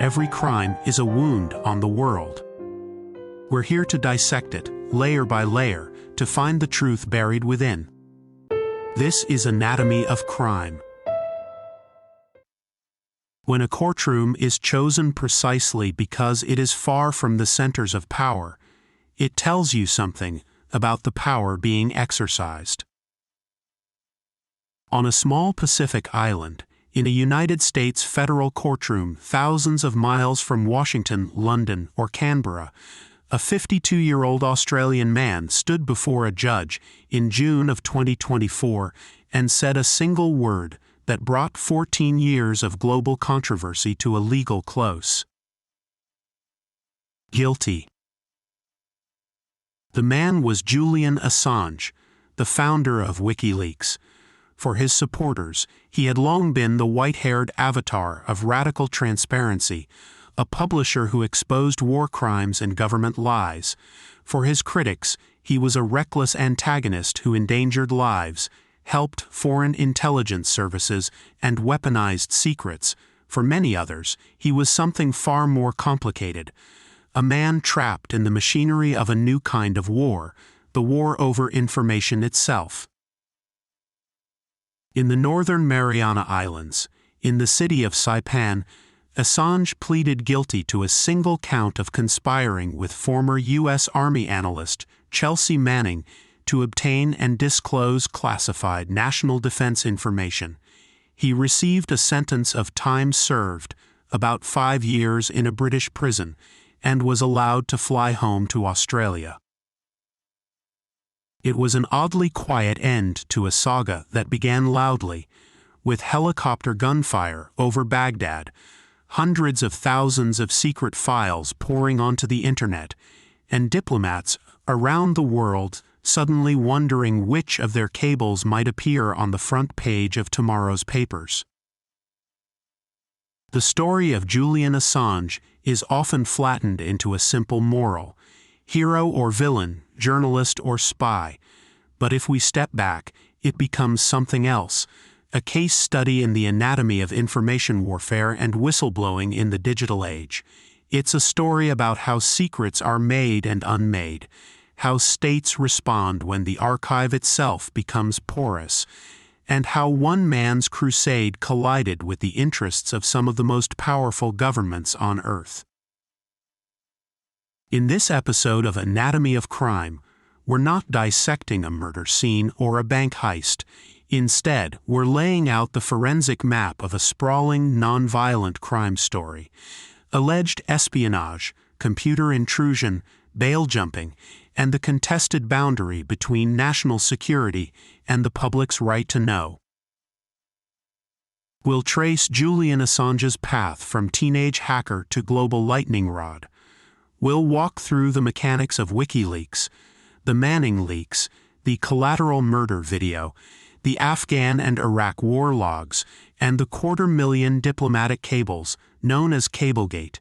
Every crime is a wound on the world. We're here to dissect it, layer by layer, to find the truth buried within. This is Anatomy of Crime. When a courtroom is chosen precisely because it is far from the centers of power, it tells you something about the power being exercised. On a small Pacific island, in a United States federal courtroom thousands of miles from Washington, London, or Canberra, a 52-year-old Australian man stood before a judge in June of 2024 and said a single word that brought 14 years of global controversy to a legal close. Guilty. The man was Julian Assange, the founder of WikiLeaks. For his supporters, he had long been the white-haired avatar of radical transparency, a publisher who exposed war crimes and government lies. For his critics, he was a reckless antagonist who endangered lives, helped foreign intelligence services, and weaponized secrets. For many others, he was something far more complicated. A man trapped in the machinery of a new kind of war, the war over information itself. In the Northern Mariana Islands, in the city of Saipan, Assange pleaded guilty to a single count of conspiring with former U.S. Army analyst Chelsea Manning to obtain and disclose classified national defense information. He received a sentence of time served, about 5 years in a British prison, and was allowed to fly home to Australia. It was an oddly quiet end to a saga that began loudly, with helicopter gunfire over Baghdad, hundreds of thousands of secret files pouring onto the internet, and diplomats around the world suddenly wondering which of their cables might appear on the front page of tomorrow's papers. The story of Julian Assange is often flattened into a simple moral: hero or villain, journalist or spy. But if we step back, it becomes something else, a case study in the anatomy of information warfare and whistleblowing in the digital age. It's a story about how secrets are made and unmade, how states respond when the archive itself becomes porous, and how one man's crusade collided with the interests of some of the most powerful governments on Earth. In this episode of Anatomy of Crime, we're not dissecting a murder scene or a bank heist. Instead, we're laying out the forensic map of a sprawling, non-violent crime story. Alleged espionage, computer intrusion, bail jumping, and the contested boundary between national security and the public's right to know. We'll trace Julian Assange's path from teenage hacker to global lightning rod. We'll walk through the mechanics of WikiLeaks, the Manning leaks, the collateral murder video, the Afghan and Iraq war logs, and the 250,000 diplomatic cables, known as Cablegate.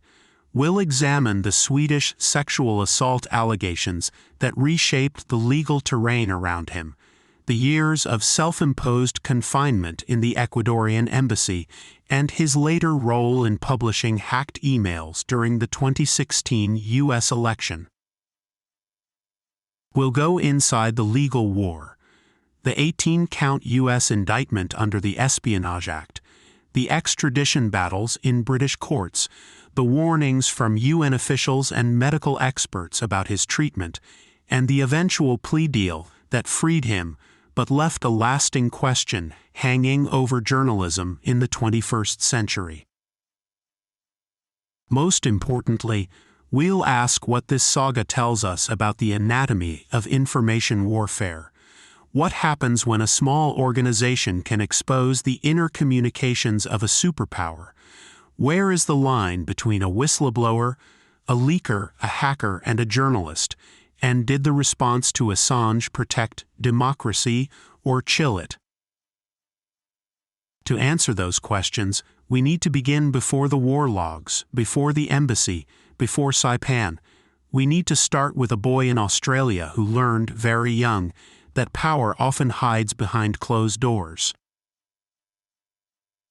We'll examine the Swedish sexual assault allegations that reshaped the legal terrain around him, the years of self-imposed confinement in the Ecuadorian embassy, and his later role in publishing hacked emails during the 2016 U.S. election. We'll go inside the legal war, the 18-count U.S. indictment under the Espionage Act, the extradition battles in British courts, the warnings from UN officials and medical experts about his treatment, and the eventual plea deal that freed him but left a lasting question hanging over journalism in the 21st century. Most importantly, we'll ask what this saga tells us about the anatomy of information warfare. What happens when a small organization can expose the inner communications of a superpower? Where is the line between a whistleblower, a leaker, a hacker, and a journalist? And did the response to Assange protect democracy or chill it? To answer those questions, we need to begin before the war logs, before the embassy, before Saipan. We need to start with a boy in Australia who learned, very young, that power often hides behind closed doors.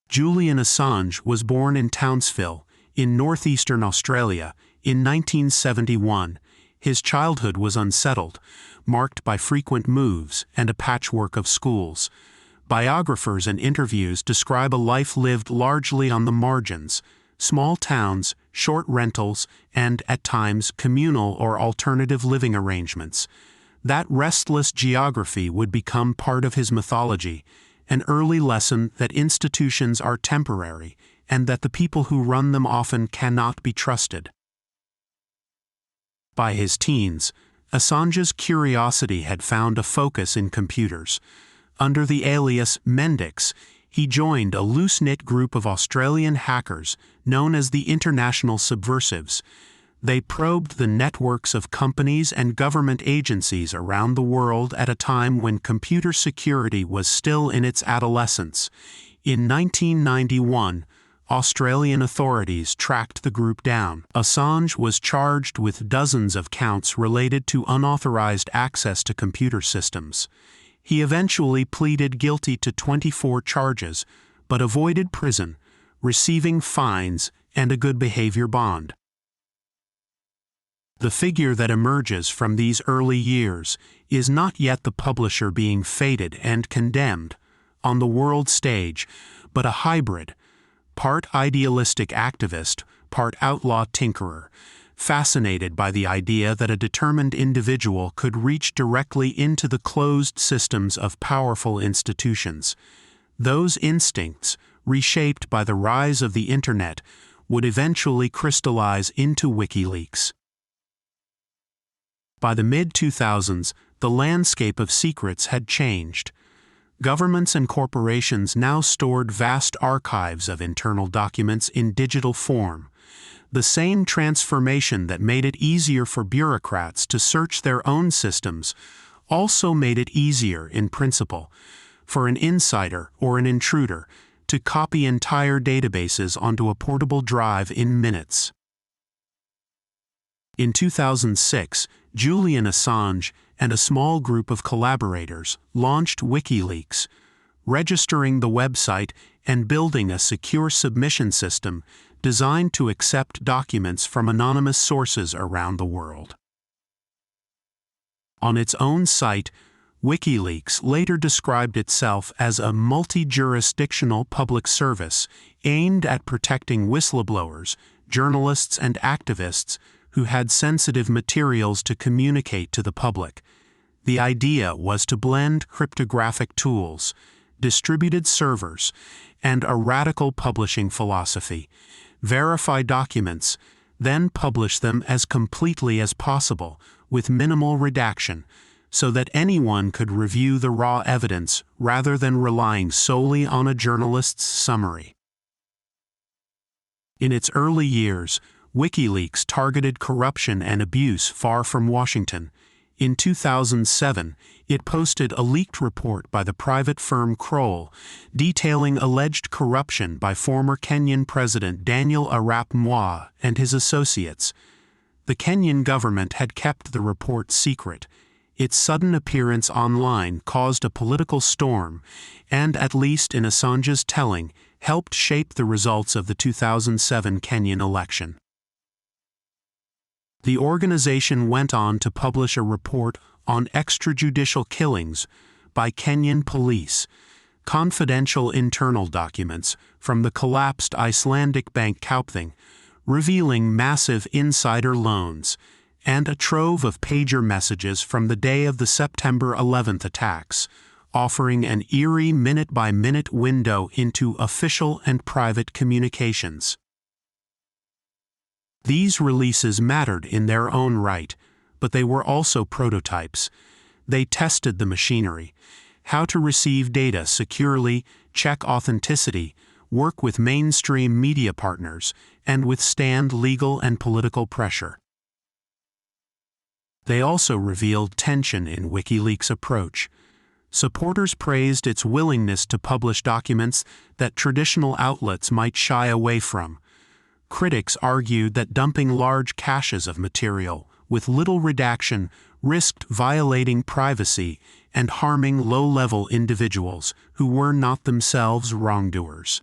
Julian Assange was born in Townsville, in northeastern Australia, in 1971. His childhood was unsettled, marked by frequent moves and a patchwork of schools. Biographers and interviews describe a life lived largely on the margins, small towns, short rentals, and, at times, communal or alternative living arrangements. That restless geography would become part of his mythology, an early lesson that institutions are temporary and that the people who run them often cannot be trusted. By his teens, Assange's curiosity had found a focus in computers. Under the alias Mendix, he joined a loose-knit group of Australian hackers known as the International Subversives. They probed the networks of companies and government agencies around the world at a time when computer security was still in its adolescence. In 1991, Australian authorities tracked the group down. Assange was charged with dozens of counts related to unauthorized access to computer systems. He eventually pleaded guilty to 24 charges, but avoided prison, receiving fines and a good behavior bond. The figure that emerges from these early years is not yet the publisher being feted and condemned on the world stage, but a hybrid, part idealistic activist, part outlaw tinkerer, fascinated by the idea that a determined individual could reach directly into the closed systems of powerful institutions. Those instincts, reshaped by the rise of the Internet, would eventually crystallize into WikiLeaks. By the mid-2000s, the landscape of secrets had changed. Governments and corporations now stored vast archives of internal documents in digital form. The same transformation that made it easier for bureaucrats to search their own systems also made it easier, in principle, for an insider or an intruder to copy entire databases onto a portable drive in minutes. In 2006, Julian Assange and a small group of collaborators launched WikiLeaks, registering the website and building a secure submission system designed to accept documents from anonymous sources around the world. On its own site, WikiLeaks later described itself as a multi-jurisdictional public service aimed at protecting whistleblowers, journalists, and activists who had sensitive materials to communicate to the public. The idea was to blend cryptographic tools, distributed servers, and a radical publishing philosophy. Verify documents, then publish them as completely as possible, with minimal redaction, so that anyone could review the raw evidence rather than relying solely on a journalist's summary. In its early years, WikiLeaks targeted corruption and abuse far from Washington. In 2007, it posted a leaked report by the private firm Kroll, detailing alleged corruption by former Kenyan President Daniel Arap Moi and his associates. The Kenyan government had kept the report secret. Its sudden appearance online caused a political storm, and, at least in Assange's telling, helped shape the results of the 2007 Kenyan election. The organization went on to publish a report on extrajudicial killings by Kenyan police, confidential internal documents from the collapsed Icelandic bank Kaupthing, revealing massive insider loans, and a trove of pager messages from the day of the September 11th attacks, offering an eerie minute-by-minute window into official and private communications. These releases mattered in their own right, but they were also prototypes. They tested the machinery, how to receive data securely, check authenticity, work with mainstream media partners, and withstand legal and political pressure. They also revealed tension in WikiLeaks' approach. Supporters praised its willingness to publish documents that traditional outlets might shy away from. Critics argued that dumping large caches of material with little redaction risked violating privacy and harming low-level individuals who were not themselves wrongdoers.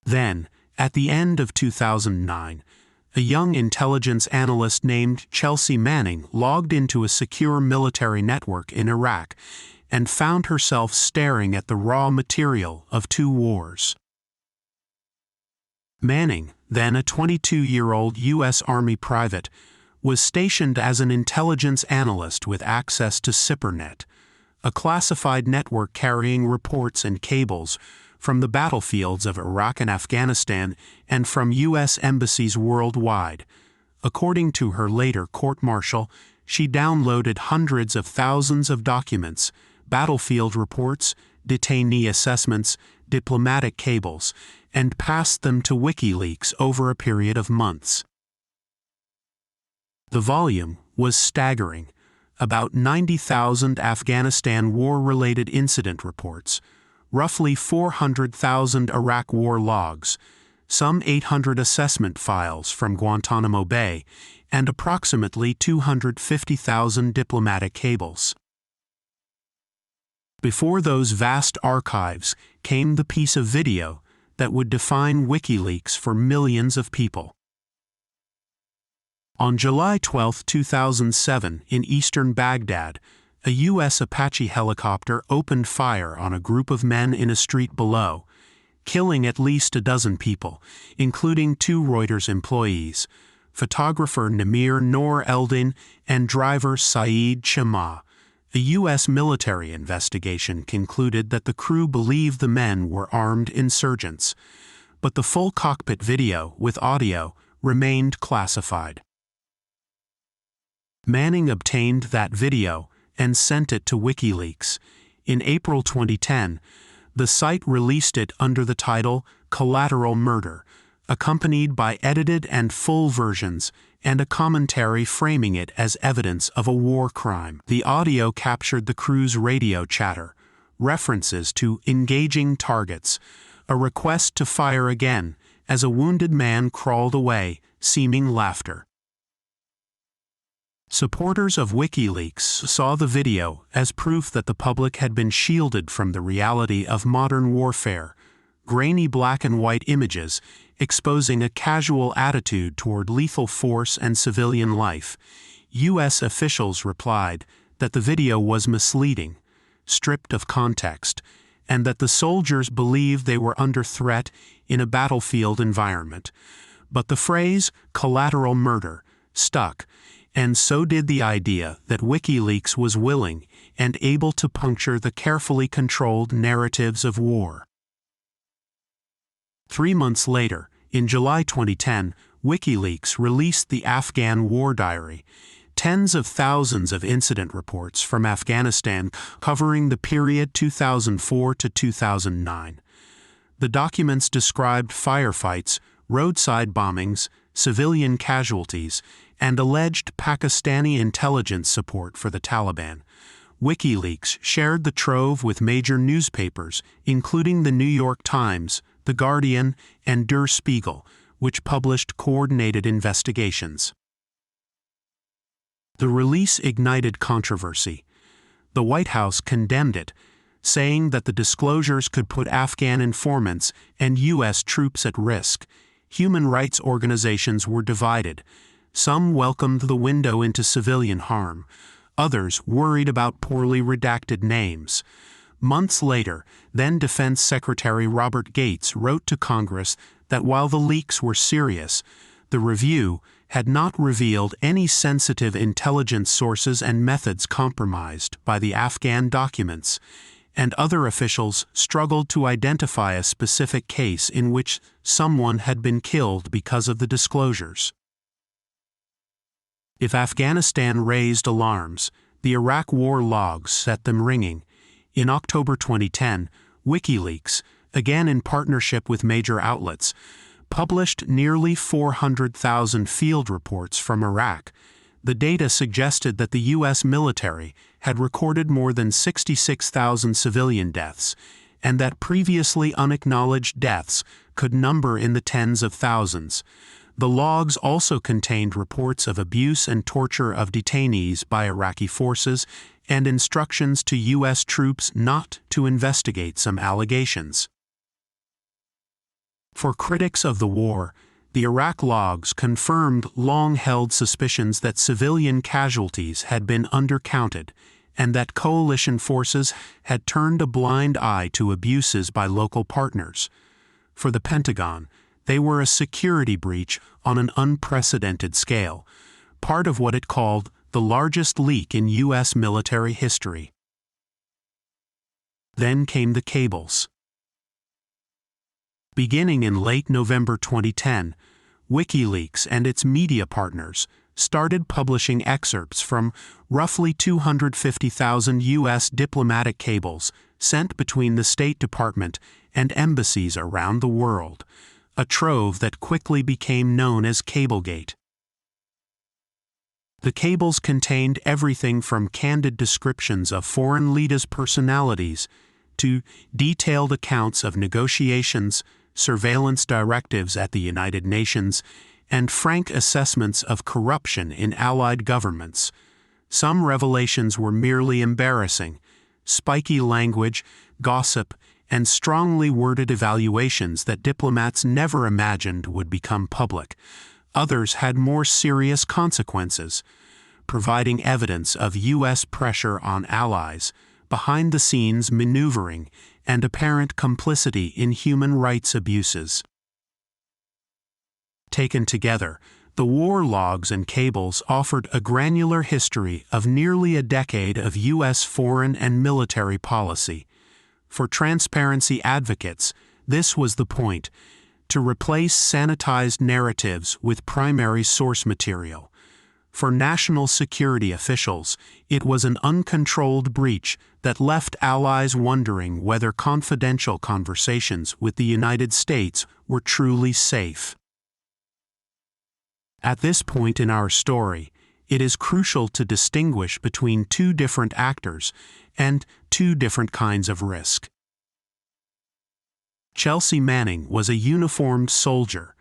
Then, At the end of 2009, a young intelligence analyst named Chelsea Manning logged into a secure military network in Iraq and found herself staring at the raw material of two wars. Manning, then a 22-year-old U.S. Army private, was stationed as an intelligence analyst with access to SIPRNet, a classified network carrying reports and cables from the battlefields of Iraq and Afghanistan and from U.S. embassies worldwide. According to her later court-martial, she downloaded hundreds of thousands of documents, battlefield reports, detainee assessments, diplomatic cables, and passed them to WikiLeaks over a period of months. The volume was staggering, about 90,000 Afghanistan war-related incident reports, roughly 400,000 Iraq war logs, some 800 assessment files from Guantanamo Bay, and approximately 250,000 diplomatic cables. Before those vast archives came the piece of video that would define WikiLeaks for millions of people. On July 12, 2007, in eastern Baghdad, a U.S. Apache helicopter opened fire on a group of men in a street below, killing at least a dozen people, including two Reuters employees, photographer Namir Noor Eldin and driver Saeed Chama. A U.S. military investigation concluded that the crew believed the men were armed insurgents, but the full cockpit video with audio remained classified. Manning obtained that video and sent it to WikiLeaks. In April 2010, the site released it under the title Collateral Murder, accompanied by edited and full versions and a commentary framing it as evidence of a war crime. The audio captured the crew's radio chatter, references to engaging targets, a request to fire again as a wounded man crawled away, seeming laughter. Supporters of WikiLeaks saw the video as proof that the public had been shielded from the reality of modern warfare, grainy black and white images exposing a casual attitude toward lethal force and civilian life. U.S. officials replied that the video was misleading, stripped of context, and that the soldiers believed they were under threat in a battlefield environment. But the phrase collateral murder stuck, and so did the idea that WikiLeaks was willing and able to puncture the carefully controlled narratives of war. 3 months later, in July 2010, WikiLeaks released the Afghan War Diary, tens of thousands of incident reports from Afghanistan covering the period 2004 to 2009. The documents described firefights, roadside bombings, civilian casualties, and alleged Pakistani intelligence support for the Taliban. WikiLeaks shared the trove with major newspapers, including the New York Times, The Guardian, and Der Spiegel, which published coordinated investigations. The release ignited controversy. The White House condemned it, saying that the disclosures could put Afghan informants and U.S. troops at risk. Human rights organizations were divided. Some welcomed the window into civilian harm. Others worried about poorly redacted names. Months later, then Defense Secretary Robert Gates wrote to Congress that while the leaks were serious, the review had not revealed any sensitive intelligence sources and methods compromised by the Afghan documents, and other officials struggled to identify a specific case in which someone had been killed because of the disclosures. If Afghanistan raised alarms, the Iraq war logs set them ringing. In October 2010, WikiLeaks, again in partnership with major outlets, published nearly 400,000 field reports from Iraq. The data suggested that the U.S. military had recorded more than 66,000 civilian deaths, and that previously unacknowledged deaths could number in the tens of thousands. The logs also contained reports of abuse and torture of detainees by Iraqi forces and instructions to U.S. troops not to investigate some allegations. For critics of the war, the Iraq logs confirmed long-held suspicions that civilian casualties had been undercounted and that coalition forces had turned a blind eye to abuses by local partners. For the Pentagon, they were a security breach on an unprecedented scale, part of what it called the largest leak in U.S. military history. Then came the cables. Beginning in late November 2010, WikiLeaks and its media partners started publishing excerpts from roughly 250,000 U.S. diplomatic cables sent between the State Department and embassies around the world, a trove that quickly became known as Cablegate. The cables contained everything from candid descriptions of foreign leaders' personalities to detailed accounts of negotiations, surveillance directives at the United Nations, and frank assessments of corruption in allied governments. Some revelations were merely embarrassing: spiky language, gossip, and strongly worded evaluations that diplomats never imagined would become public. Others had more serious consequences, providing evidence of U.S. pressure on allies, behind-the-scenes maneuvering, and apparent complicity in human rights abuses. Taken together, the war logs and cables offered a granular history of nearly a decade of U.S. foreign and military policy. For transparency advocates, this was the point: to replace sanitized narratives with primary source material. For national security officials, it was an uncontrolled breach that left allies wondering whether confidential conversations with the United States were truly safe. At this point in our story, it is crucial to distinguish between two different actors and two different kinds of risk. Chelsea Manning was a uniformed soldier.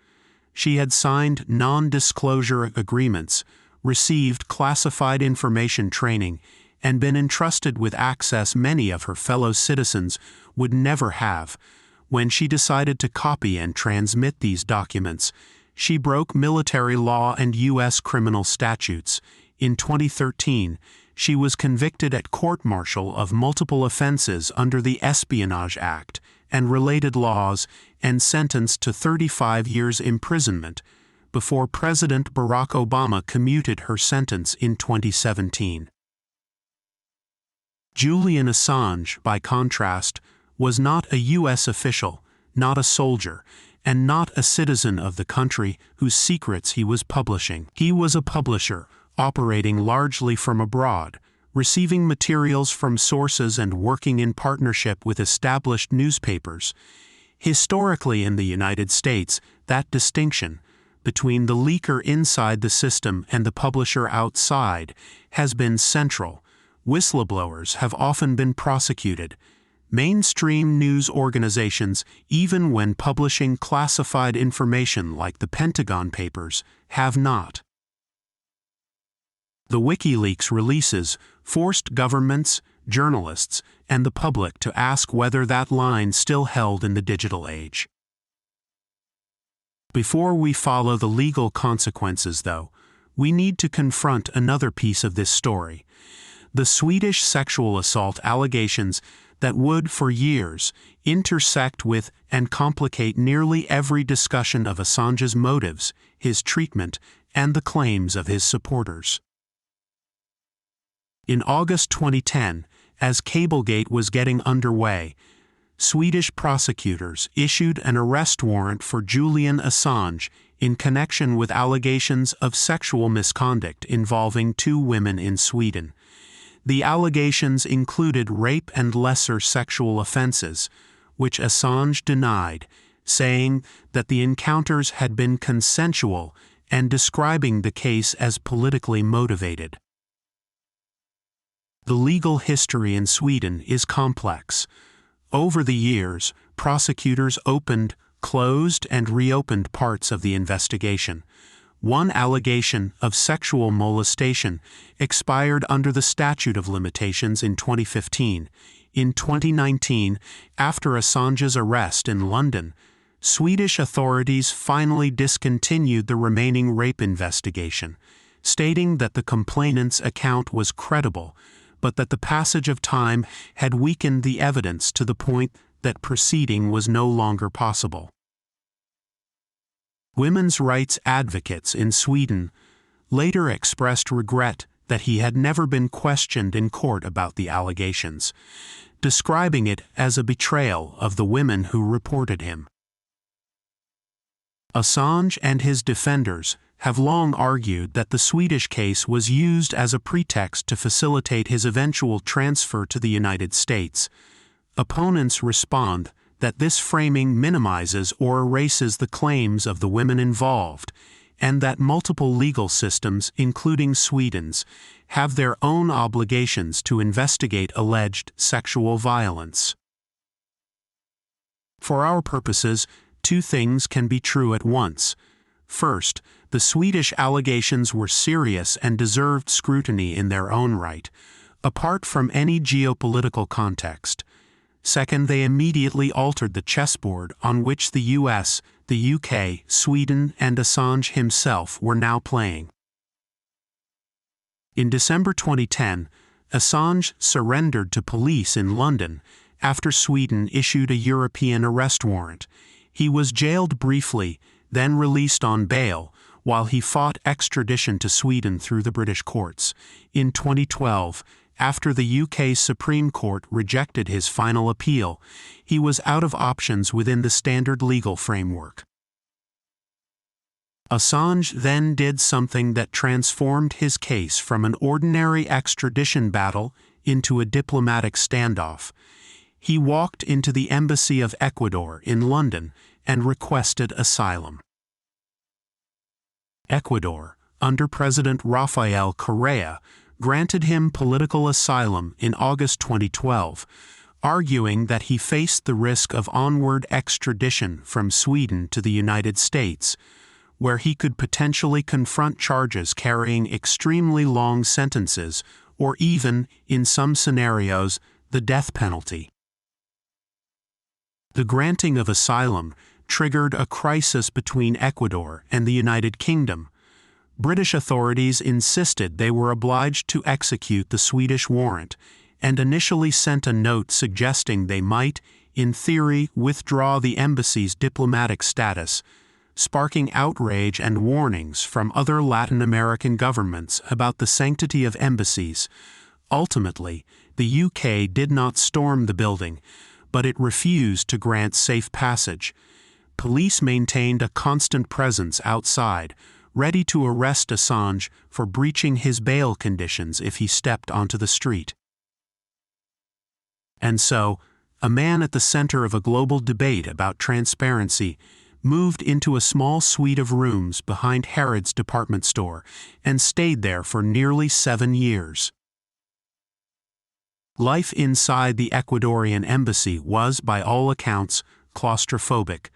She had signed non-disclosure agreements, received classified information training, and been entrusted with access many of her fellow citizens would never have. When she decided to copy and transmit these documents, she broke military law and U.S. criminal statutes. In 2013, she was convicted at court-martial of multiple offenses under the Espionage Act and related laws and sentenced to 35 years imprisonment before President Barack Obama commuted her sentence in 2017. Julian Assange, by contrast, was not a U.S. official, not a soldier, and not a citizen of the country whose secrets he was publishing. He was a publisher, operating largely from abroad, receiving materials from sources and working in partnership with established newspapers. Historically in the United States, that distinction between the leaker inside the system and the publisher outside has been central. Whistleblowers have often been prosecuted. Mainstream news organizations, even when publishing classified information like the Pentagon Papers, have not. The WikiLeaks releases forced governments, journalists, and the public to ask whether that line still held in the digital age. Before we follow the legal consequences, though, we need to confront another piece of this story: the Swedish sexual assault allegations that would, for years, intersect with and complicate nearly every discussion of Assange's motives, his treatment, and the claims of his supporters. In August 2010, as Cablegate was getting underway, Swedish prosecutors issued an arrest warrant for Julian Assange in connection with allegations of sexual misconduct involving two women in Sweden. The allegations included rape and lesser sexual offenses, which Assange denied, saying that the encounters had been consensual and describing the case as politically motivated. The legal history in Sweden is complex. Over the years, prosecutors opened, closed, and reopened parts of the investigation. One allegation of sexual molestation expired under the statute of limitations in 2015. In 2019, after Assange's arrest in London, Swedish authorities finally discontinued the remaining rape investigation, stating that the complainant's account was credible, but that the passage of time had weakened the evidence to the point that proceeding was no longer possible. Women's rights advocates in Sweden later expressed regret that he had never been questioned in court about the allegations, describing it as a betrayal of the women who reported him. Assange and his defenders have long argued that the Swedish case was used as a pretext to facilitate his eventual transfer to the United States. Opponents respond that this framing minimizes or erases the claims of the women involved, and that multiple legal systems, including Sweden's, have their own obligations to investigate alleged sexual violence. For our purposes, two things can be true at once. First, the Swedish allegations were serious and deserved scrutiny in their own right, apart from any geopolitical context. Second, they immediately altered the chessboard on which the US, the UK, Sweden, and Assange himself were now playing. In December 2010, Assange surrendered to police in London after Sweden issued a European arrest warrant. He was jailed briefly, then released on bail, while he fought extradition to Sweden through the British courts. In 2012, after the UK Supreme Court rejected his final appeal, he was out of options within the standard legal framework. Assange then did something that transformed his case from an ordinary extradition battle into a diplomatic standoff. He walked into the Embassy of Ecuador in London and requested asylum. Ecuador, under President Rafael Correa, granted him political asylum in August 2012, arguing that he faced the risk of onward extradition from Sweden to the United States, where he could potentially confront charges carrying extremely long sentences or even, in some scenarios, the death penalty. The granting of asylum triggered a crisis between Ecuador and the United Kingdom. British authorities insisted they were obliged to execute the Swedish warrant, and initially sent a note suggesting they might, in theory, withdraw the embassy's diplomatic status, sparking outrage and warnings from other Latin American governments about the sanctity of embassies. Ultimately, the UK did not storm the building, but it refused to grant safe passage. Police maintained a constant presence outside, ready to arrest Assange for breaching his bail conditions if he stepped onto the street. And so, a man at the center of a global debate about transparency moved into a small suite of rooms behind Harrods department store and stayed there for nearly 7 years. Life inside the Ecuadorian embassy was, by all accounts, claustrophobic.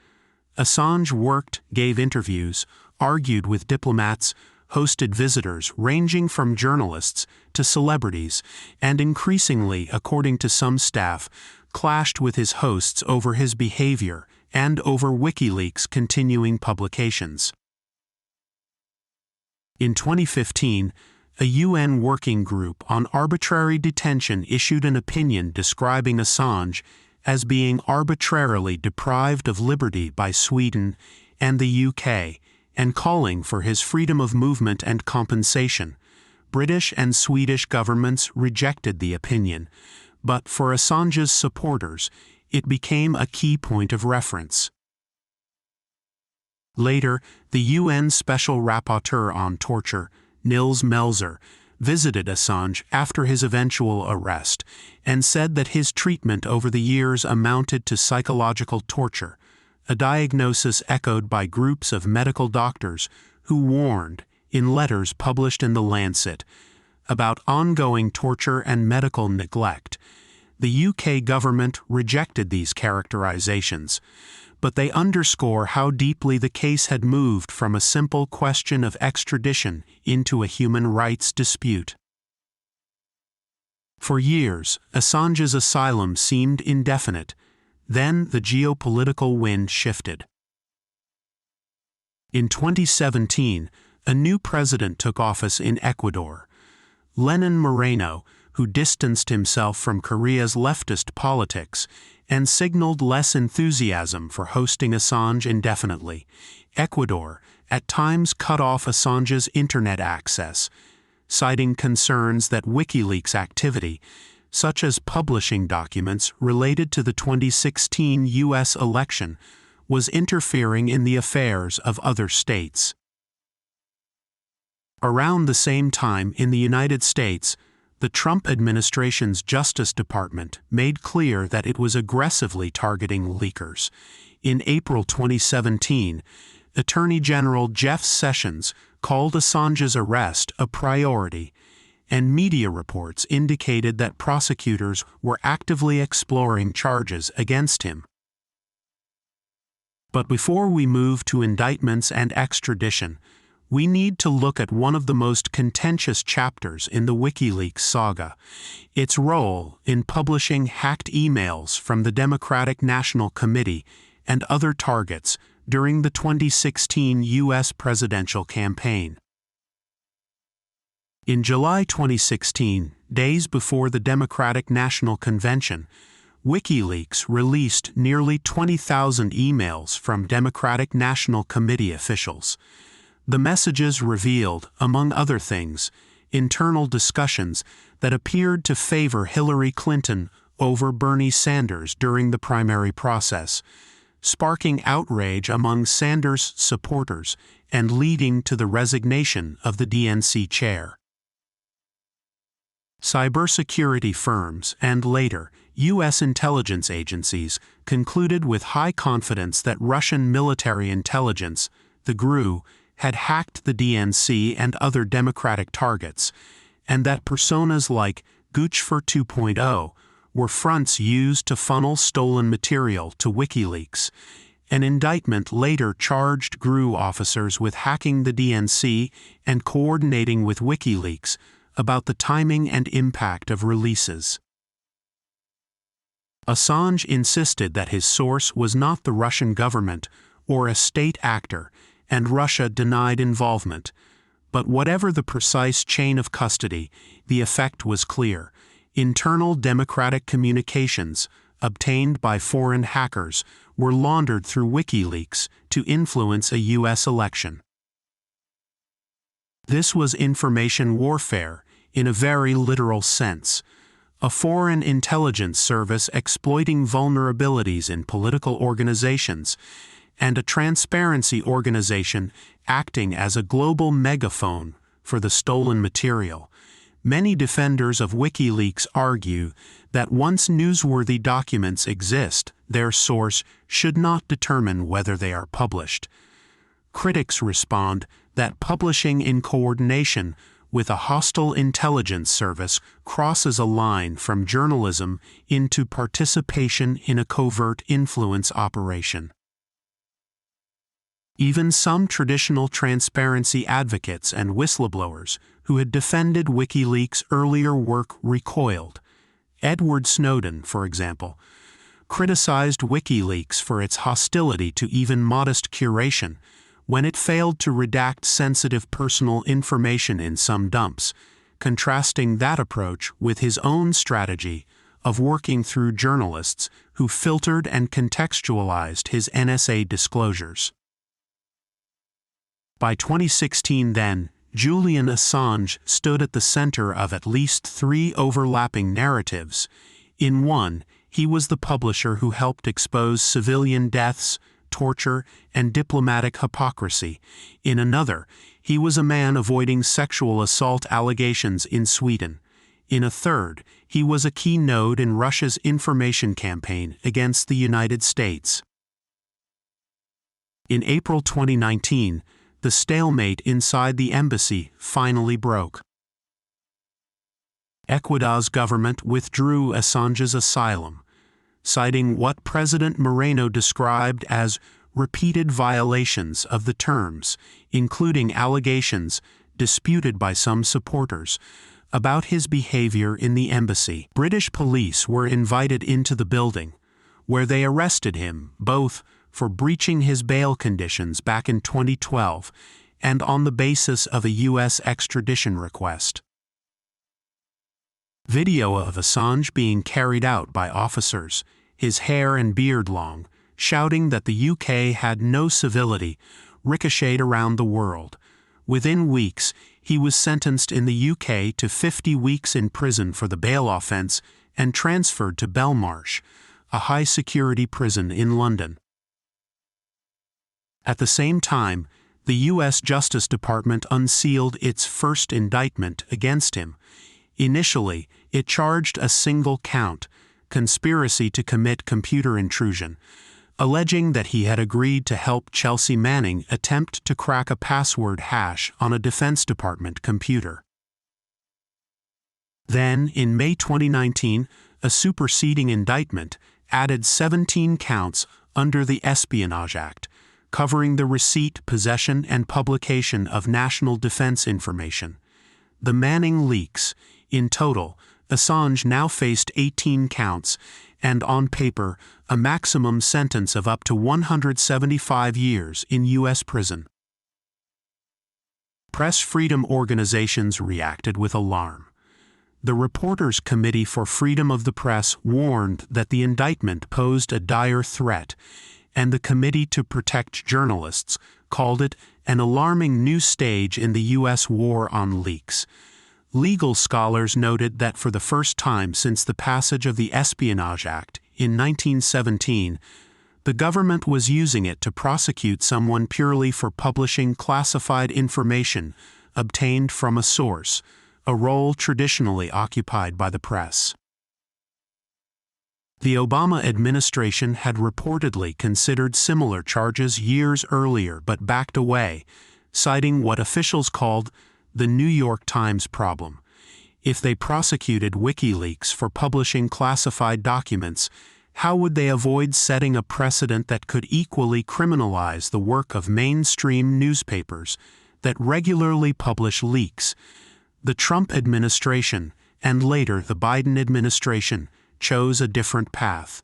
Assange worked, gave interviews, argued with diplomats, hosted visitors ranging from journalists to celebrities, and increasingly, according to some staff, clashed with his hosts over his behavior and over WikiLeaks' continuing publications. In 2015, a UN working group on arbitrary detention issued an opinion describing Assange as being arbitrarily deprived of liberty by Sweden and the UK, and calling for his freedom of movement and compensation. British and Swedish governments rejected the opinion, but for Assange's supporters, it became a key point of reference. Later, the UN Special Rapporteur on Torture, Nils Melzer, visited Assange after his eventual arrest and said that his treatment over the years amounted to psychological torture, a diagnosis echoed by groups of medical doctors who warned, in letters published in The Lancet, about ongoing torture and medical neglect. The UK government rejected these characterizations, but they underscore how deeply the case had moved from a simple question of extradition into a human rights dispute. For years, Assange's asylum seemed indefinite. Then the geopolitical wind shifted. In 2017, a new president took office in Ecuador. Lenin Moreno, who distanced himself from Korea's leftist politics and signaled less enthusiasm for hosting Assange indefinitely. Ecuador at times cut off Assange's internet access, citing concerns that WikiLeaks activity, such as publishing documents related to the 2016 U.S. election, was interfering in the affairs of other states. Around the same time in the United States, the Trump administration's Justice Department made clear that it was aggressively targeting leakers. In April 2017, Attorney General Jeff Sessions called Assange's arrest a priority, and media reports indicated that prosecutors were actively exploring charges against him. But before we move to indictments and extradition, we need to look at one of the most contentious chapters in the WikiLeaks saga, its role in publishing hacked emails from the Democratic National Committee and other targets during the 2016 U.S. presidential campaign. In July 2016, days before the Democratic National Convention, WikiLeaks released nearly 20,000 emails from Democratic National Committee officials. The messages revealed, among other things, internal discussions that appeared to favor Hillary Clinton over Bernie Sanders during the primary process, sparking outrage among Sanders' supporters and leading to the resignation of the DNC chair. Cybersecurity firms and later U.S. intelligence agencies concluded with high confidence that Russian military intelligence, the GRU, had hacked the DNC and other Democratic targets, and that personas like Guccifer 2.0 were fronts used to funnel stolen material to WikiLeaks. An indictment later charged GRU officers with hacking the DNC and coordinating with WikiLeaks about the timing and impact of releases. Assange insisted that his source was not the Russian government or a state actor, and Russia denied involvement. But whatever the precise chain of custody, the effect was clear. Internal democratic communications, obtained by foreign hackers, were laundered through WikiLeaks to influence a U.S. election. This was information warfare, in a very literal sense. A foreign intelligence service exploiting vulnerabilities in political organizations, and a transparency organization acting as a global megaphone for the stolen material. Many defenders of WikiLeaks argue that once newsworthy documents exist, their source should not determine whether they are published. Critics respond that publishing in coordination with a hostile intelligence service crosses a line from journalism into participation in a covert influence operation. Even some traditional transparency advocates and whistleblowers who had defended WikiLeaks' earlier work recoiled. Edward Snowden, for example, criticized WikiLeaks for its hostility to even modest curation when it failed to redact sensitive personal information in some dumps, contrasting that approach with his own strategy of working through journalists who filtered and contextualized his NSA disclosures. By 2016 then, Julian Assange stood at the center of at least 3 overlapping narratives. In one, he was the publisher who helped expose civilian deaths, torture, and diplomatic hypocrisy. In another, he was a man avoiding sexual assault allegations in Sweden. In a third, he was a key node in Russia's information campaign against the United States. In April 2019, the stalemate inside the embassy finally broke. Ecuador's government withdrew Assange's asylum, citing what President Moreno described as repeated violations of the terms, including allegations, disputed by some supporters, about his behavior in the embassy. British police were invited into the building, where they arrested him both for breaching his bail conditions back in 2012 and on the basis of a U.S. extradition request. Video of Assange being carried out by officers, his hair and beard long, shouting that the UK had no civility, ricocheted around the world. Within weeks, he was sentenced in the UK to 50 weeks in prison for the bail offence and transferred to Belmarsh, a high-security prison in London. At the same time, the U.S. Justice Department unsealed its first indictment against him. Initially, it charged a single count, conspiracy to commit computer intrusion, alleging that he had agreed to help Chelsea Manning attempt to crack a password hash on a Defense Department computer. Then, in May 2019, a superseding indictment added 17 counts under the Espionage Act, covering the receipt, possession, and publication of national defense information. The Manning leaks. In total, Assange now faced 18 counts and, on paper, a maximum sentence of up to 175 years in U.S. prison. Press freedom organizations reacted with alarm. The Reporters Committee for Freedom of the Press warned that the indictment posed a dire threat, and the Committee to Protect Journalists called it an alarming new stage in the U.S. war on leaks. Legal scholars noted that for the first time since the passage of the Espionage Act in 1917, the government was using it to prosecute someone purely for publishing classified information obtained from a source, a role traditionally occupied by the press. The Obama administration had reportedly considered similar charges years earlier but backed away, citing what officials called the New York Times problem. If they prosecuted WikiLeaks for publishing classified documents, how would they avoid setting a precedent that could equally criminalize the work of mainstream newspapers that regularly publish leaks? The Trump administration, and later the Biden administration, chose a different path.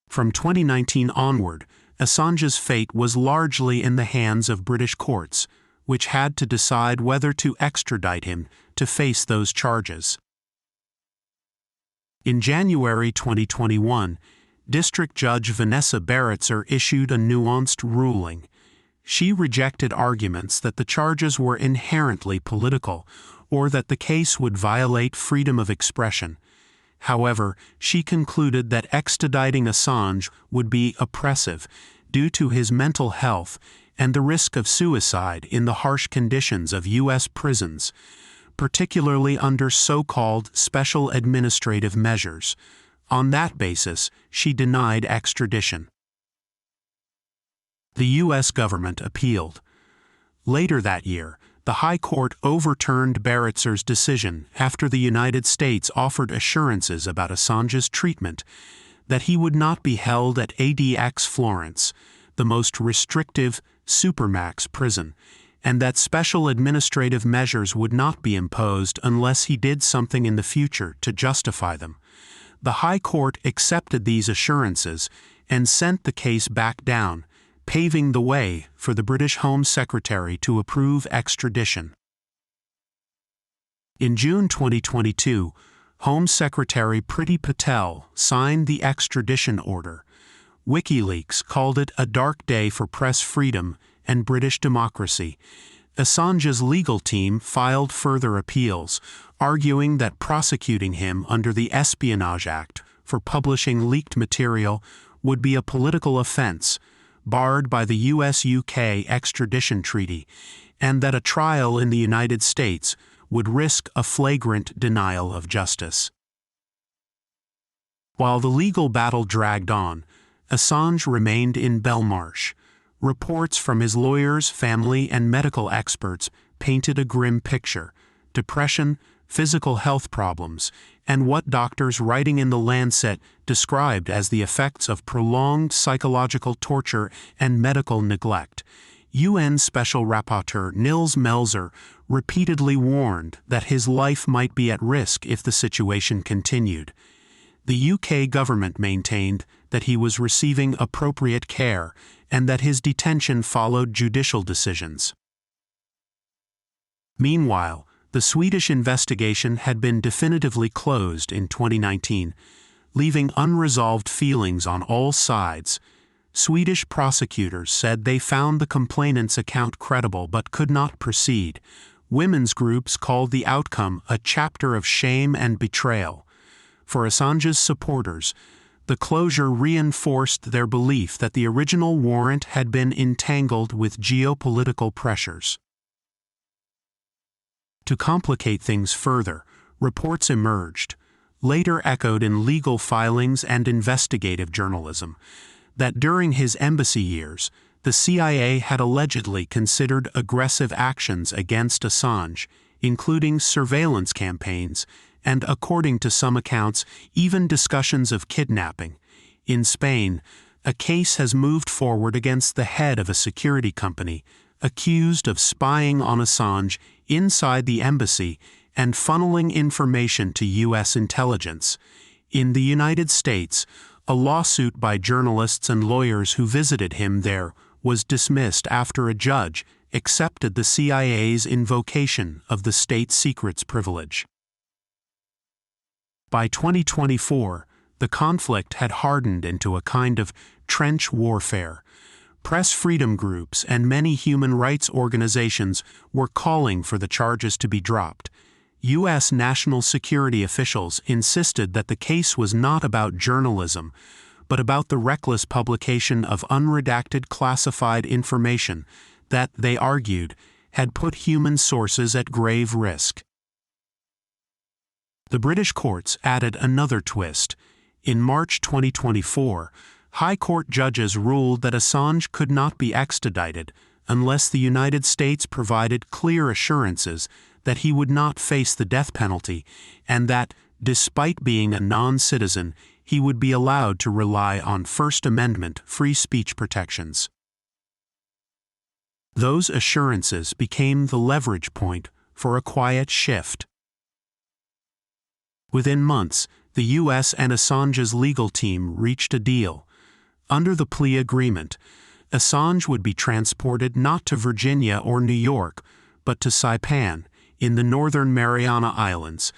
From 2019 onward, Assange's fate was largely in the hands of British courts, which had to decide whether to extradite him to face those charges. In January 2021, District Judge Vanessa Baratzer issued a nuanced ruling. She rejected arguments that the charges were inherently political or that the case would violate freedom of expression. However, she concluded that extraditing Assange would be oppressive due to his mental health and the risk of suicide in the harsh conditions of U.S. prisons, particularly under so-called special administrative measures. On that basis, she denied extradition. The U.S. government appealed. Later that year, the High Court overturned Baratzer's decision after the United States offered assurances about Assange's treatment, that he would not be held at ADX Florence, the most restrictive supermax prison, and that special administrative measures would not be imposed unless he did something in the future to justify them. The High Court accepted these assurances and sent the case back down, paving the way for the British Home Secretary to approve extradition. In June 2022, Home Secretary Priti Patel signed the extradition order. WikiLeaks called it a dark day for press freedom and British democracy. Assange's legal team filed further appeals, arguing that prosecuting him under the Espionage Act for publishing leaked material would be a political offense, barred by the US-UK extradition treaty, and that a trial in the United States would risk a flagrant denial of justice. While the legal battle dragged on, Assange remained in Belmarsh. Reports from his lawyers, family, and medical experts painted a grim picture: depression, physical health problems, and what doctors writing in The Lancet described as the effects of prolonged psychological torture and medical neglect. UN Special Rapporteur Nils Melzer repeatedly warned that his life might be at risk if the situation continued. The UK government maintained that he was receiving appropriate care and that his detention followed judicial decisions. Meanwhile, the Swedish investigation had been definitively closed in 2019, leaving unresolved feelings on all sides. Swedish prosecutors said they found the complainant's account credible but could not proceed. Women's groups called the outcome a chapter of shame and betrayal. For Assange's supporters, the closure reinforced their belief that the original warrant had been entangled with geopolitical pressures. To complicate things further, reports emerged, later echoed in legal filings and investigative journalism, that during his embassy years, the CIA had allegedly considered aggressive actions against Assange, including surveillance campaigns and, according to some accounts, even discussions of kidnapping. In Spain, a case has moved forward against the head of a security company, accused of spying on Assange inside the embassy and funneling information to U.S. intelligence. In the United States, a lawsuit by journalists and lawyers who visited him there was dismissed after a judge accepted the CIA's invocation of the state secrets privilege. By 2024, the conflict had hardened into a kind of trench warfare. Press freedom groups and many human rights organizations were calling for the charges to be dropped. U.S. national security officials insisted that the case was not about journalism, but about the reckless publication of unredacted classified information that, they argued, had put human sources at grave risk. The British courts added another twist. In March 2024, High Court judges ruled that Assange could not be extradited unless the United States provided clear assurances that he would not face the death penalty and that, despite being a non-citizen, he would be allowed to rely on First Amendment free speech protections. Those assurances became the leverage point for a quiet shift. Within months, the U.S. and Assange's legal team reached a deal. Under the plea agreement, Assange would be transported not to Virginia or New York, but to Saipan, in the Northern Mariana Islands,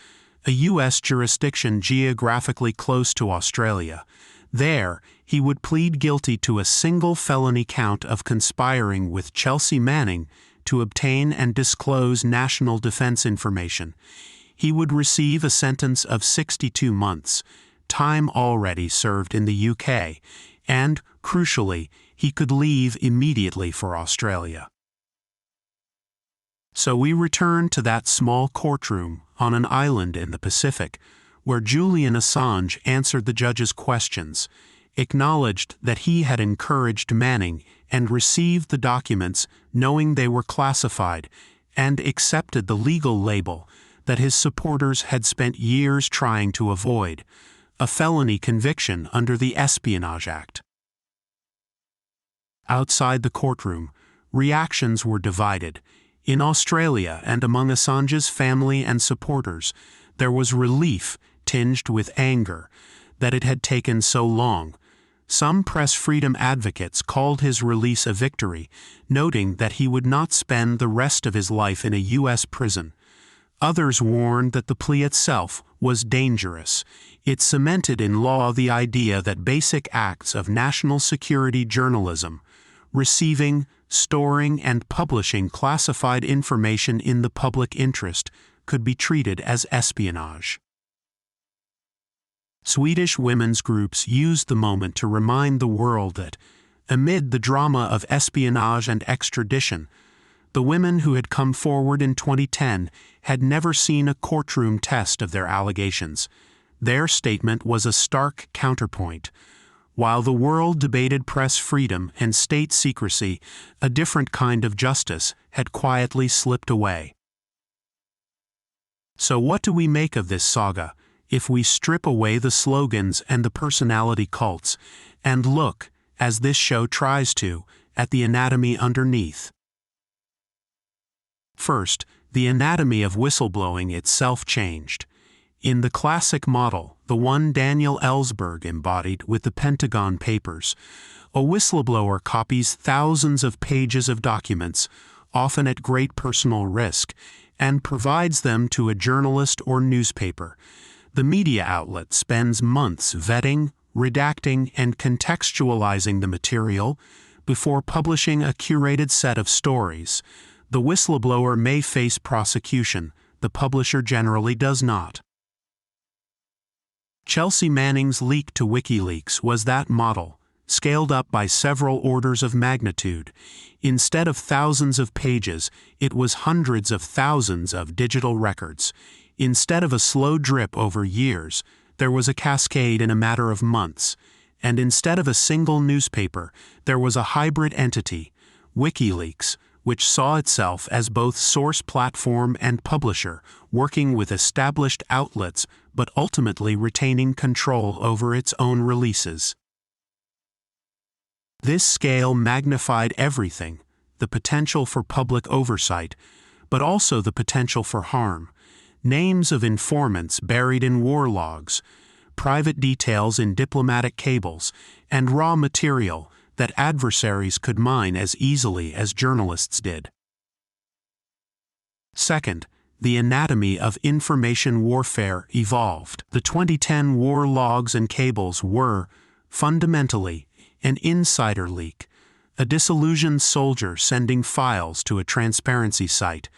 a U.S. jurisdiction geographically close to Australia. There, he would plead guilty to a single felony count of conspiring with Chelsea Manning to obtain and disclose national defense information. He would receive a sentence of 62 months, time already served in the UK, and, crucially, he could leave immediately for Australia. So we return to that small courtroom on an island in the Pacific, where Julian Assange answered the judge's questions, acknowledged that he had encouraged Manning and received the documents knowing they were classified, and accepted the legal label that his supporters had spent years trying to avoid, a felony conviction under the Espionage Act. Outside the courtroom, reactions were divided. In Australia and among Assange's family and supporters, there was relief tinged with anger that it had taken so long. Some press freedom advocates called his release a victory, noting that he would not spend the rest of his life in a U.S. prison. Others warned that the plea itself was dangerous. It cemented in law the idea that basic acts of national security journalism, receiving, storing, and publishing classified information in the public interest, could be treated as espionage. Swedish women's groups used the moment to remind the world that, amid the drama of espionage and extradition, the women who had come forward in 2010 had never seen a courtroom test of their allegations. Their statement was a stark counterpoint. While the world debated press freedom and state secrecy, a different kind of justice had quietly slipped away. So what do we make of this saga, if we strip away the slogans and the personality cults, and look, as this show tries to, at the anatomy underneath? First, the anatomy of whistleblowing itself changed. In the classic model, the one Daniel Ellsberg embodied with the Pentagon Papers, a whistleblower copies thousands of pages of documents, often at great personal risk, and provides them to a journalist or newspaper. The media outlet spends months vetting, redacting, and contextualizing the material before publishing a curated set of stories. The whistleblower may face prosecution, the publisher generally does not. Chelsea Manning's leak to WikiLeaks was that model, scaled up by several orders of magnitude. Instead of thousands of pages, it was hundreds of thousands of digital records. Instead of a slow drip over years, there was a cascade in a matter of months. And instead of a single newspaper, there was a hybrid entity, WikiLeaks, which saw itself as both source platform and publisher, working with established outlets but ultimately retaining control over its own releases. This scale magnified everything, the potential for public oversight, but also the potential for harm. Names of informants buried in war logs, private details in diplomatic cables, and raw material that adversaries could mine as easily as journalists did. Second, the anatomy of information warfare evolved. The 2010 war logs and cables were, fundamentally, an insider leak, a disillusioned soldier sending files to a transparency site.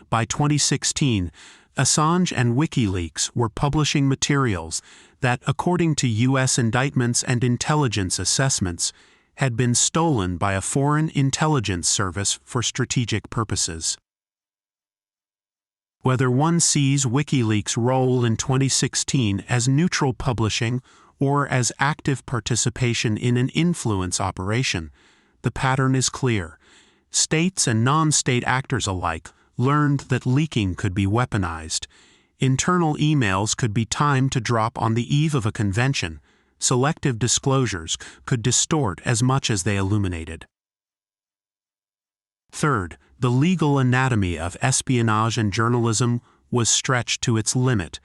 By 2016, Assange and WikiLeaks were publishing materials that, according to U.S. indictments and intelligence assessments, had been stolen by a foreign intelligence service for strategic purposes. Whether one sees WikiLeaks' role in 2016 as neutral publishing or as active participation in an influence operation, the pattern is clear. States and non-state actors alike learned that leaking could be weaponized. Internal emails could be timed to drop on the eve of a convention. Selective disclosures could distort as much as they illuminated. Third, the legal anatomy of espionage and journalism was stretched to its limit.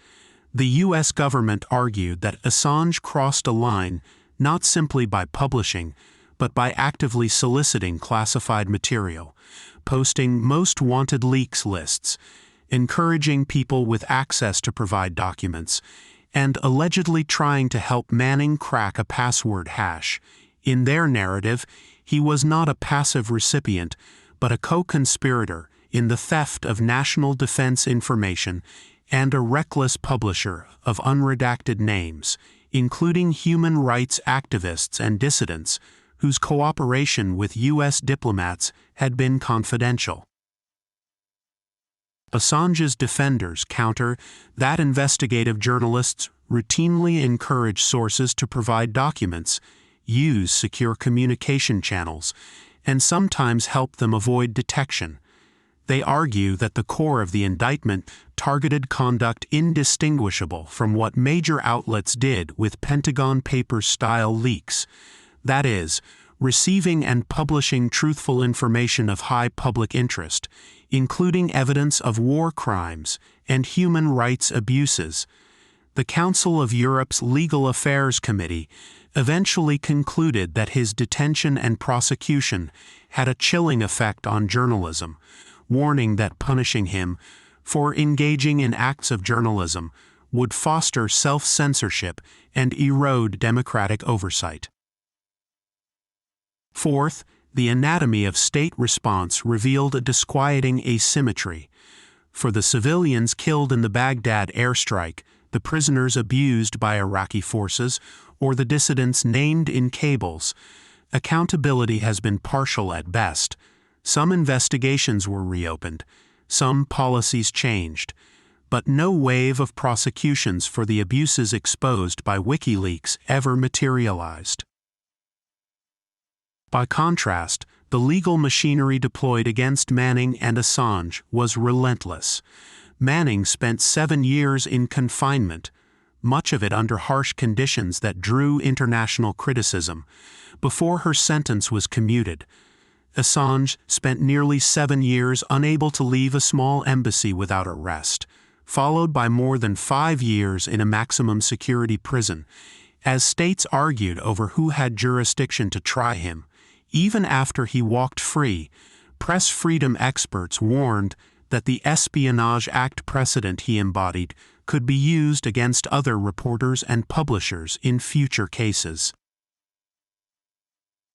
The U.S. government argued that Assange crossed a line not simply by publishing, but by actively soliciting classified material, posting most wanted leaks lists, encouraging people with access to provide documents, and allegedly trying to help Manning crack a password hash. In their narrative, he was not a passive recipient, but a co-conspirator in the theft of national defense information and a reckless publisher of unredacted names, including human rights activists and dissidents whose cooperation with U.S. diplomats had been confidential. Assange's defenders counter that investigative journalists routinely encourage sources to provide documents, use secure communication channels, and sometimes help them avoid detection. They argue that the core of the indictment targeted conduct indistinguishable from what major outlets did with Pentagon Papers-style leaks, that is, receiving and publishing truthful information of high public interest, including evidence of war crimes and human rights abuses. The Council of Europe's Legal Affairs Committee eventually concluded that his detention and prosecution had a chilling effect on journalism, warning that punishing him for engaging in acts of journalism would foster self-censorship and erode democratic oversight. Fourth, the anatomy of state response revealed a disquieting asymmetry. For the civilians killed in the Baghdad airstrike, the prisoners abused by Iraqi forces, or the dissidents named in cables, accountability has been partial at best. Some investigations were reopened, some policies changed, but no wave of prosecutions for the abuses exposed by WikiLeaks ever materialized. By contrast, the legal machinery deployed against Manning and Assange was relentless. Manning spent 7 years in confinement, much of it under harsh conditions that drew international criticism, before her sentence was commuted. Assange spent nearly 7 years unable to leave a small embassy without arrest, followed by more than 5 years in a maximum security prison, as states argued over who had jurisdiction to try him. Even after he walked free, press freedom experts warned that the Espionage Act precedent he embodied could be used against other reporters and publishers in future cases.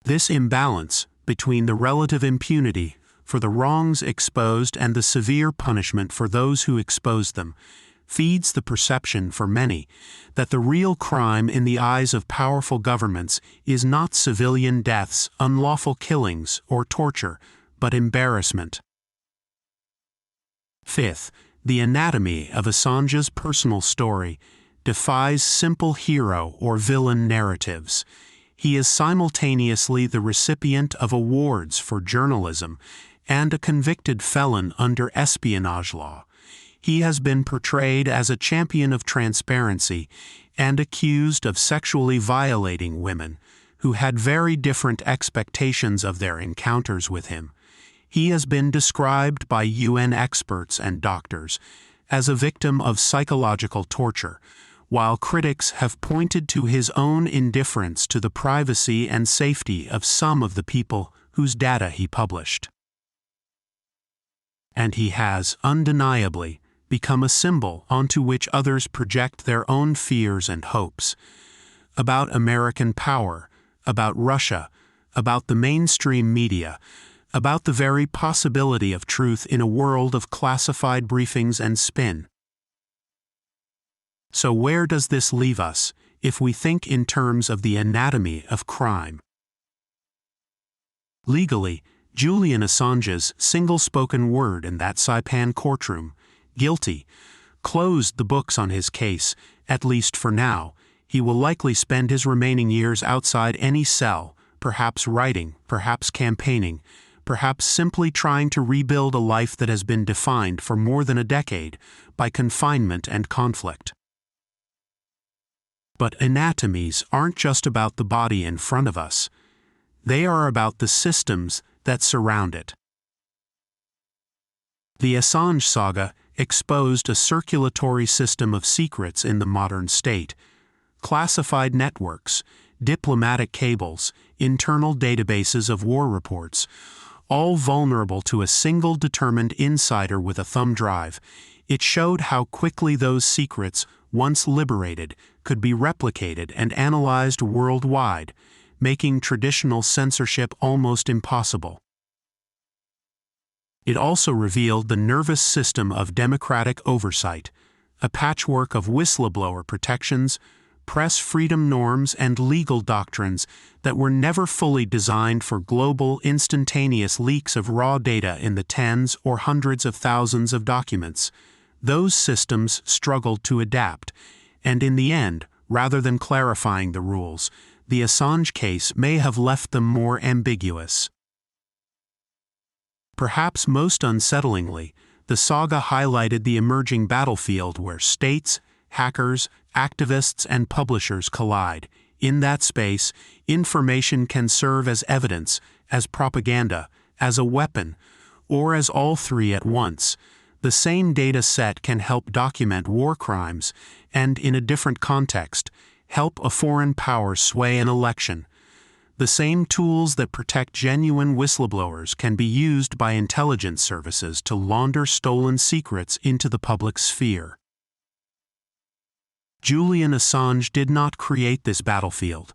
This imbalance between the relative impunity for the wrongs exposed and the severe punishment for those who exposed them feeds the perception for many that the real crime in the eyes of powerful governments is not civilian deaths, unlawful killings, or torture, but embarrassment. Fifth, the anatomy of Assange's personal story defies simple hero or villain narratives. He is simultaneously the recipient of awards for journalism and a convicted felon under espionage law. He has been portrayed as a champion of transparency and accused of sexually violating women who had very different expectations of their encounters with him. He has been described by UN experts and doctors as a victim of psychological torture, while critics have pointed to his own indifference to the privacy and safety of some of the people whose data he published. And he has, undeniably, become a symbol onto which others project their own fears and hopes. About American power, about Russia, about the mainstream media, about the very possibility of truth in a world of classified briefings and spin. So where does this leave us, if we think in terms of the anatomy of crime? Legally, Julian Assange's single-spoken word in that Saipan courtroom, guilty, closed the books on his case, at least for now. He will likely spend his remaining years outside any cell, perhaps writing, perhaps campaigning, perhaps simply trying to rebuild a life that has been defined for more than a decade by confinement and conflict. But anatomies aren't just about the body in front of us. They are about the systems that surround it. The Assange saga exposed a circulatory system of secrets in the modern state: classified networks, diplomatic cables, internal databases of war reports, all vulnerable to a single determined insider with a thumb drive. It showed how quickly those secrets, once liberated, could be replicated and analyzed worldwide, making traditional censorship almost impossible. It also revealed the nervous system of democratic oversight, a patchwork of whistleblower protections, press freedom norms, and legal doctrines that were never fully designed for global, instantaneous leaks of raw data in the tens or hundreds of thousands of documents. Those systems struggled to adapt, and in the end, rather than clarifying the rules, the Assange case may have left them more ambiguous. Perhaps most unsettlingly, the saga highlighted the emerging battlefield where states, hackers, activists, and publishers collide. In that space, information can serve as evidence, as propaganda, as a weapon, or as all three at once. The same data set can help document war crimes and, in a different context, help a foreign power sway an election. The same tools that protect genuine whistleblowers can be used by intelligence services to launder stolen secrets into the public sphere. Julian Assange did not create this battlefield,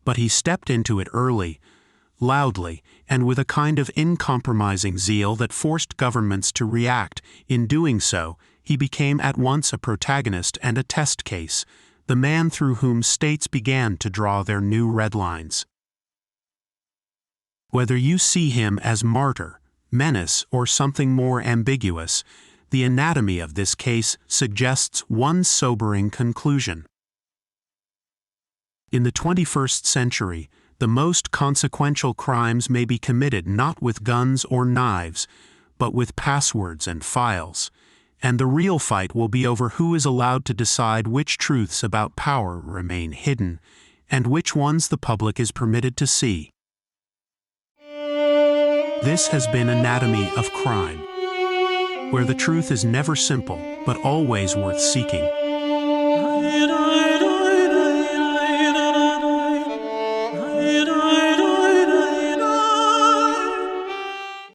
but he stepped into it early, loudly, and with a kind of uncompromising zeal that forced governments to react. In doing so, he became at once a protagonist and a test case, the man through whom states began to draw their new red lines. Whether you see him as martyr, menace, or something more ambiguous, the anatomy of this case suggests one sobering conclusion. In the 21st century, the most consequential crimes may be committed not with guns or knives, but with passwords and files, and the real fight will be over who is allowed to decide which truths about power remain hidden, and which ones the public is permitted to see. This has been Anatomy of Crime. where the truth is never simple, but always worth seeking.